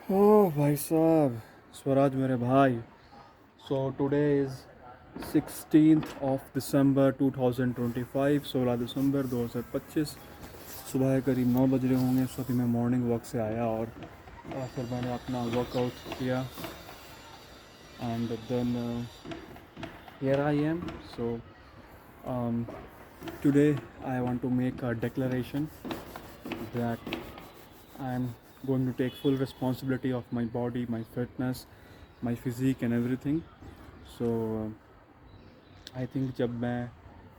ओह भाई साहब, स्वराज मेरे भाई। सो टुडे इज़ 16 दिसंबर 2025, 16 दिसंबर 2025। सुबह के करीब 9 बज रहे होंगे। सो अभी मैं मॉर्निंग वॉक से आया और फिर मैंने अपना वर्कआउट किया and then here I am. So today I want to make a declaration that I'm going to take full responsibility of my body, my fitness, my physique and everything. So I think जब मैं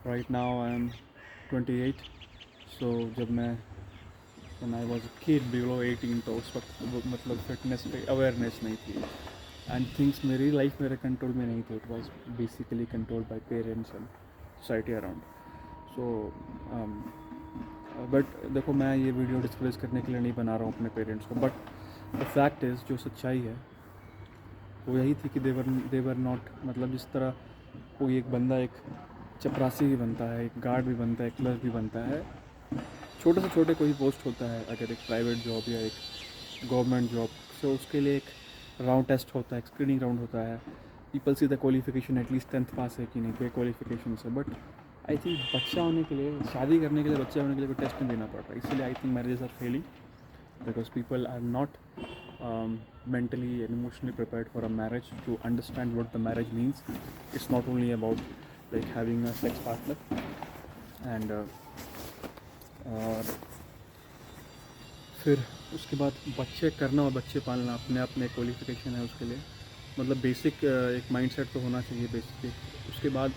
right now I am 28. So जब मैं when I was a kid below 18 तो उस वक्त मतलब fitness पे awareness नहीं थी एंड थिंग्स मेरी लाइफ मेरे कंट्रोल में नहीं थी. It was basically control by parents and society around. So but देखो, मैं ये वीडियो डिस्करेज करने के लिए नहीं बना रहा हूँ अपने पेरेंट्स को, बट द फैक्ट इज़ जो सच्चाई है वो यही थी कि देवर नॉट, मतलब जिस तरह कोई एक बंदा एक चपरासी भी बनता है, एक गार्ड भी बनता है, एक क्लर्क भी बनता है, छोटे से छोटे कोई पोस्ट होता है, अगर एक प्राइवेट जॉब या एक गवर्नमेंट जॉब, तो उसके लिए एक राउंड टेस्ट होता है, एक स्क्रीनिंग राउंड होता है. People see the qualification, at least 10th पास है कि नहीं, कोई क्वालिफिकेशन से. बट आई थिंक बच्चा होने के लिए, शादी करने के लिए, बच्चा होने के लिए कोई टेस्ट नहीं देना पड़ता. इसलिए I think marriages are failing because people are not mentally and emotionally prepared for a marriage to understand what the marriage means. It's not only about like having a sex partner and और फिर उसके बाद बच्चे करना और बच्चे पालना अपने अपने क्वालिफिकेशन है उसके लिए. मतलब बेसिक एक माइंडसेट तो होना चाहिए बेसिक. उसके बाद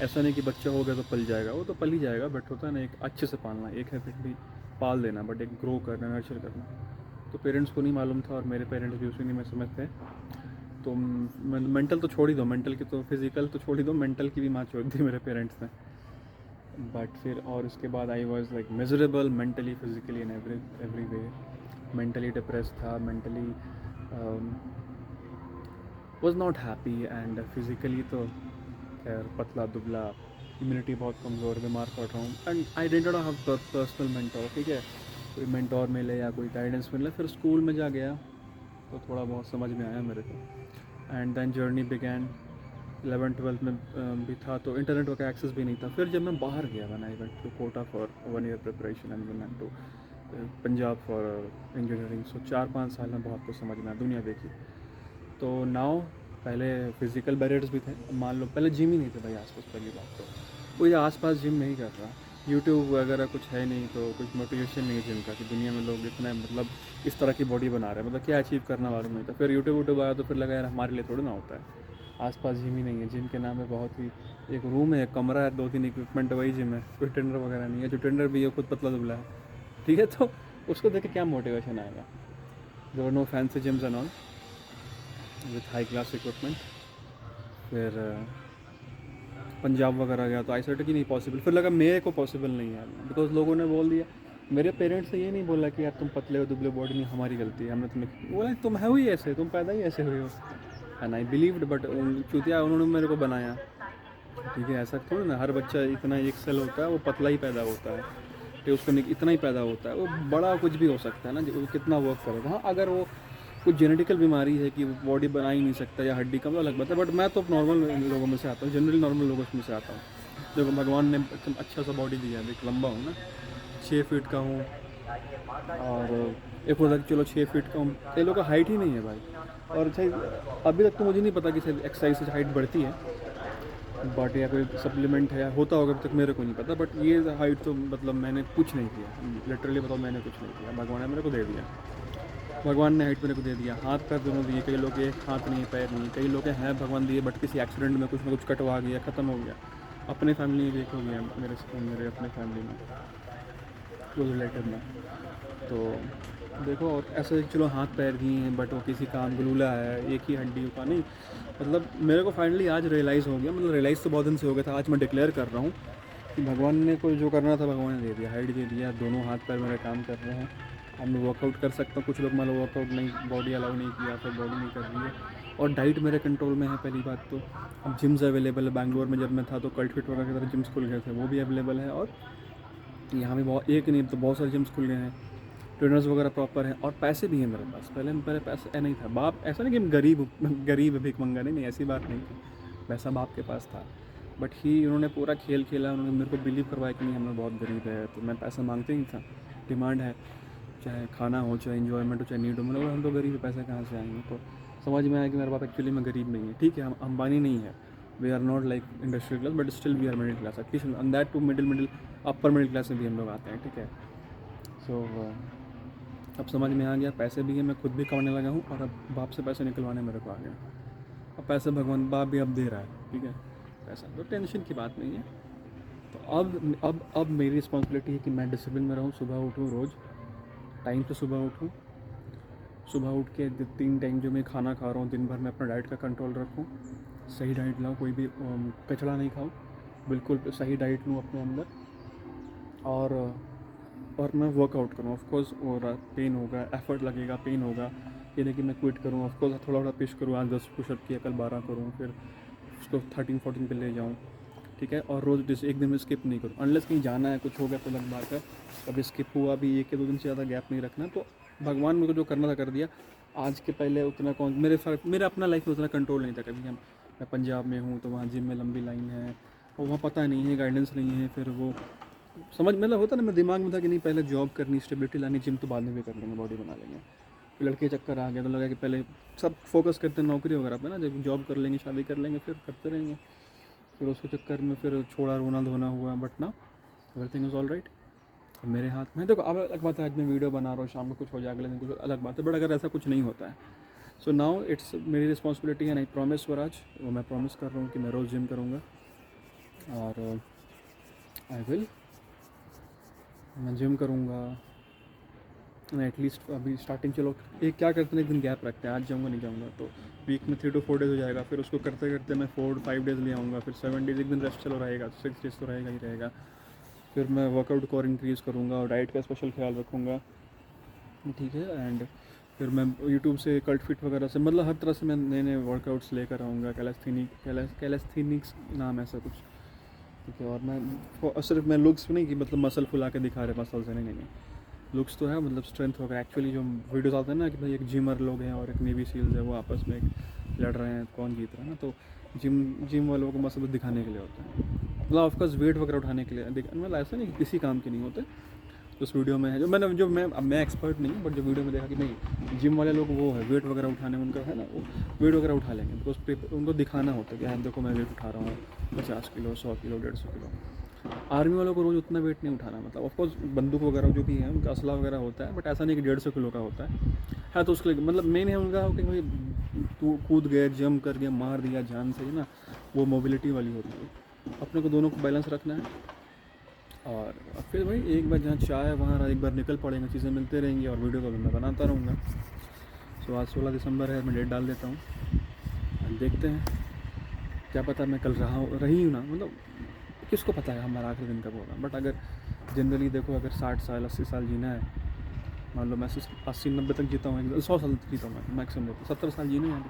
ऐसा नहीं कि बच्चा हो गया तो पल जाएगा, वो तो पल ही जाएगा, बट होता है ना एक अच्छे से पालना. एक है फिर भी पाल देना, बट एक ग्रो करना, नर्चर करना. तो पेरेंट्स को नहीं मालूम था और मेरे पेरेंट्स भी उसी नहीं में समझते. तो मेंटल तो छोड़ ही दो, मेंटल की तो, फिजिकल तो छोड़ ही दो, मेंटल की भी माँ छोड़ दी मेरे पेरेंट्स ने. बट फिर और उसके बाद I was like miserable mentally, physically in every way. Mentally depress था, mentally was not happy and physically तो खैर पतला दुबला, इम्यूनिटी बहुत कमज़ोर, बीमार पड़ रहा हूँ. And I did not have personal mentor. ठीक है, कोई मेंटोर मिले या कोई गाइडेंस मिले. फिर स्कूल में जा गया तो थोड़ा बहुत समझ में आया मेरे को. And then journey began. 11th 12th में भी था तो इंटरनेट का एक्सेस भी नहीं था. फिर जब मैं बाहर गया, when I went to Kota for 1 year preparation and then to Punjab for engineering. So 4-5 साल में बहुत कुछ समझ में आया, दुनिया देखी. तो नाउ पहले फिज़िकल बैरियर्स भी थे. मान लो पहले जिम ही नहीं थे भाई आसपास. पहली बात तो कोई आसपास जिम नहीं कर रहा. यूट्यूब वगैरह कुछ है नहीं, तो कुछ मोटिवेशन नहीं है जिम का कि दुनिया में लोग इतना मतलब इस तरह की बॉडी बना रहे हैं, मतलब क्या अचीव करना मालूम नहीं था. फिर यूट्यूब आया तो फिर लगा यार हमारे लिए थोड़ी ना होता है. आसपास जिम ही नहीं है. जिम के नाम है बहुत ही एक रूम है, एक कमरा है, 2-3 इक्विपमेंट, वही जिम है. कोई ट्रेनर वगैरह नहीं है. जो ट्रेनर भी है खुद पतला दुबला है. ठीक है, तो उसको देख के क्या मोटिवेशन आएगा. There no fancy gyms and all with high class equipment. फिर पंजाब वगैरह गया तो आई सेड कि नहीं पॉसिबल. फिर लगा मेरे को पॉसिबल नहीं है, बिकॉज लोगों ने बोल दिया. मेरे पेरेंट्स से ये नहीं बोला कि यार तुम पतले हो दुबले बॉडी, नहीं हमारी गलती है, हमने तुम्हें बोला तुम है ही ऐसे, तुम पैदा ही ऐसे हुए हो. एंड आई बिलीव्ड, बट चूतिया उन्होंने मेरे को बनाया. ठीक है, ऐसा थोड़ी ना हर बच्चा इतना एक सेल होता है वो पतला ही पैदा होता है, तो उसको इतना ही पैदा होता है. वो बड़ा कुछ भी हो सकता है ना, वो कितना वर्क करेगा. हाँ, अगर वो कुछ जेनेटिकल बीमारी है कि वो बॉडी बना ही नहीं सकता या हड्डी का, अलग बात है. बट मैं तो नॉर्मल लोगों में से आता हूँ, जनरली नॉर्मल लोगों में से आता हूँ. जो भगवान ने अच्छा सा बॉडी दिया है. देख लंबा हूँ ना, 6 फीट का हूँ. और एक होता है कि चलो 6 फीट का हूँ, कई लोगों का हाइट ही नहीं है भाई. और सही अभी तक तो मुझे नहीं पता कि शायद एक्सरसाइज से हाइट बढ़ती है, बट या कोई सप्लीमेंट है, होता होगा, अभी तक मेरे को नहीं पता. बट ये हाइट तो मतलब मैंने कुछ नहीं किया, लिटरली बताओ मैंने कुछ नहीं किया. भगवान ने मेरे को दे दिया. भगवान ने हाइट मेरे को दे दिया. हाथ पैर दोनों दिए. कई लोग के हाथ नहीं है, पैर नहीं है. कई लोग के हैं भगवान दिए, बट किसी एक्सीडेंट में कुछ ना कुछ कटवा गया, ख़त्म हो गया. अपने फैमिली में देख हो गया, मेरे अपने फैमिली में, क्लोज रिलेटिव में. तो देखो, और ऐसे चलो हाथ पैर दिए हैं, बट वो किसी काम गलूला है, एक ही हड्डी का नहीं. मतलब मेरे को फाइनली आज रियलाइज़ हो गया. मतलब रियलाइज़ तो बहुत दिन से हो गया था, आज मैं डिक्लेयर कर रहा हूँ कि भगवान ने कोई जो करना था भगवान ने दे दिया. हाइट दे दिया, दोनों हाथ पैर मेरे काम कर रहे हैं. अब मैं वर्कआउट कर सकता हूँ. कुछ लोग मान लो वर्कआउट नहीं, बॉडी अलाउ नहीं किया, फिर बॉडी नहीं कर रही है. और डाइट मेरे कंट्रोल में है पहली बात तो. अब जिम्स अवेलेबल है. बैंगलोर में जब मैं था तो कल्ट फिट वगैरह की तरह जिम्स खुल गए थे, वो भी अवेलेबल है. और यहाँ भी बहुत, एक नहीं तो बहुत सारे जिम्स खुल गए हैं. ट्रेनर्स वगैरह प्रॉपर हैं और पैसे भी हैं मेरे पास। पहले पैसे नहीं था। बाप ऐसा नहीं कि मैं गरीब भीख मंगा, नहीं ऐसी बात नहीं थी। पैसा बाप के पास था, बट उन्होंने पूरा खेल खेला। उन्होंने मेरे को बिलीव करवाया कि नहीं हम लोग बहुत गरीब है, तो मैं पैसा मांगते ही था। डिमांड है, चाहे खाना हो, चाहे इन्जॉयमेंट हो, चाहे नीड हो। मतलब हम तो गरीब है, पैसे कहाँ से आएंगे। तो समझ में आया कि मेरे बाप एक्चुअली में गरीब नहीं है। ठीक है, हम अंबानी नहीं है, we are not like industrial class, but still we are middle class at least, and that too middle upper middle class में भी हम लोग आते हैं। ठीक है, सो अब समझ में आ गया, पैसे भी हैं, मैं खुद भी कमाने लगा हूँ, और अब बाप से पैसे निकलवाने मेरे को आ गया। अब पैसे भगवान बाप भी अब दे रहा है। ठीक है, पैसा तो टेंशन की बात नहीं है। तो अब मेरी रिस्पॉन्सिबिलिटी है कि मैं डिसिप्लिन में रहूँ, सुबह उठूँ, रोज़ टाइम पे सुबह उठूँ, सुबह उठ के 3 टाइम जो मैं खाना खा रहा हूँ दिन भर, मैं अपना डाइट का कंट्रोल रखूँ, सही डाइट लाऊँ, कोई भी कचड़ा नहीं खाऊँ, बिल्कुल सही डाइट लूँ अपने अंदर, और मैं वर्कआउट करूँ। ऑफकोर्स और पेन होगा, एफर्ट लगेगा, पेन होगा, ये नहीं कि मैं क्विट करूँ। ऑफकोर्स थोड़ा थोड़ा पुश करूँ, आज 10 पुशअप किया, कल 12 करूँ, फिर उसको 13-14 पे ले जाऊँ। ठीक है, और रोज़ जैसे एक दिन में स्किप नहीं करूँ, अनलेस कहीं जाना है, कुछ हो गया तो अलग बात है। कभी स्किप हुआ भी 1 या 2 दिन से ज़्यादा गैप नहीं रखना। तो भगवान मेरे को जो करना था कर दिया। आज के पहले उतना मेरा अपना लाइफ में उतना कंट्रोल नहीं था। कभी मैं पंजाब में हूँ तो वहाँ जिम में लंबी लाइन है, और वहाँ पता नहीं है, गाइडेंस नहीं है, फिर वो समझ मतलब होता ना, मेरे दिमाग में था कि नहीं पहले जॉब करनी, स्टेबिलिटी लानी, जिम तो बाद में भी कर लेंगे, बॉडी बना लेंगे। फिर लड़के चक्कर आ गया तो लगा कि पहले सब फोकस करते हैं नौकरी वगैरह पे ना, जब जॉब कर लेंगे, शादी कर लेंगे, फिर करते रहेंगे। फिर उसके चक्कर में फिर छोड़ा, रोना धोना हुआ, बट ना एवरीथिंग इज़ ऑल राइट। मेरे हाथ में देखो, अब अलग बात है, आज मैं वीडियो बना रहा हूँ, शाम में कुछ हो जाए, अगले दिन कुछ, अलग बात है, बट अगर ऐसा कुछ नहीं होता है, सो नाउ इट्स मेरी रिस्पॉन्सिबिलिटी है। नहीं प्रॉमिस स्वराज, वो मैं प्रॉमिस कर रहा हूँ कि मैं रोज़ जिम करूँगा, और आई विल, मैं जिम करूँगा। मैं एटलीस्ट अभी स्टार्टिंग, चलो एक क्या करते हैं, एक दिन गैप रखते हैं, आज जाऊँगा नहीं जाऊँगा, तो वीक में 3 to 4 डेज़ हो जाएगा। फिर उसको करते करते मैं 4-5 डेज़ ले आऊँगा, फिर 7 डेज़, एक दिन रेस्ट चलो रहेगा, 6 डेज़ तो रहेगा ही रहेगा। फिर मैं वर्कआउट को और इंक्रीज़ करूँगा, और डाइट का स्पेशल ख्याल रखूँगा। ठीक है, एंड फिर मैं यूट्यूब से कल्ट फिट वगैरह से, मतलब हर तरह से मैं नए नए वर्कआउट्स लेकर आऊँगा। कैलेस्थेनिक्स नाम ऐसा कुछ। ठीक है, और मैं सिर्फ मैं लुक्स नहीं कि मतलब मसल फुला के दिखा रहे मसल्स है, नहीं, लुक्स तो है, मतलब स्ट्रेंथ वगैरह। एक्चुअली जो वीडियोस आते हैं ना कि भाई एक जिमर लोग हैं और एक नेवी सील्स है, वो आपस में लड़ रहे हैं कौन जीत रहा है ना, तो जिम वालों को मसल दिखाने के लिए होता है, मतलब ऑफकोर्स वेट वगैरह उठाने के लिए। मतलब ऐसा नहीं कि किसी काम के नहीं होते। उस वीडियो में है जो मैं एक्सपर्ट नहीं हूँ, बट जो वीडियो में देखा कि नहीं जिम वाले लोग वो है वेट वगैरह उठाने में उनका है ना, वो वेट वगैरह उठा लेंगे, बिकॉज उनको दिखाना होता है कि हाँ देखो मैं वेट उठा रहा हूँ 50 किलो, 100 किलो, 150 किलो। आर्मी वालों को रोज़ उतना वेट नहीं उठाना, मतलब ऑफकोर्स बंदूक वगैरह जो भी है उनका असला वगैरह होता है, बट ऐसा नहीं कि 150 किलो का होता है तो उसके लिए मतलब मेन है उनका कि भाई तू कूद गए, जंप कर गया, मार दिया जान से, ना वो मोबिलिटी वाली होती है। अपने को दोनों को बैलेंस रखना है, और फिर भाई एक बार जहाँ चाय वहाँ एक बार निकल पड़ेंगे, चीज़ें मिलते रहेंगी, और वीडियो तो मैं बनाता रहूँगा। सो आज 16 दिसंबर है, मैं डेट डाल देता हूँ, देखते हैं, क्या पता मैं कल रही हूँ ना, मतलब किसको पता है हमारा आखिरी दिन कब होगा। बट अगर जनरली देखो, अगर 60 साल 80 साल जीना है, मान लो मैं 80-90 तक जीता हूँ, 100 साल तक जीता हूँ मैं मैक्सिमम, 70 साल जीने हैं,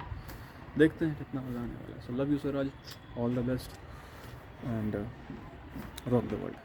देखते हैं कितना हो जाने वाला है। So love you Swaraj, all the best, and rock the world.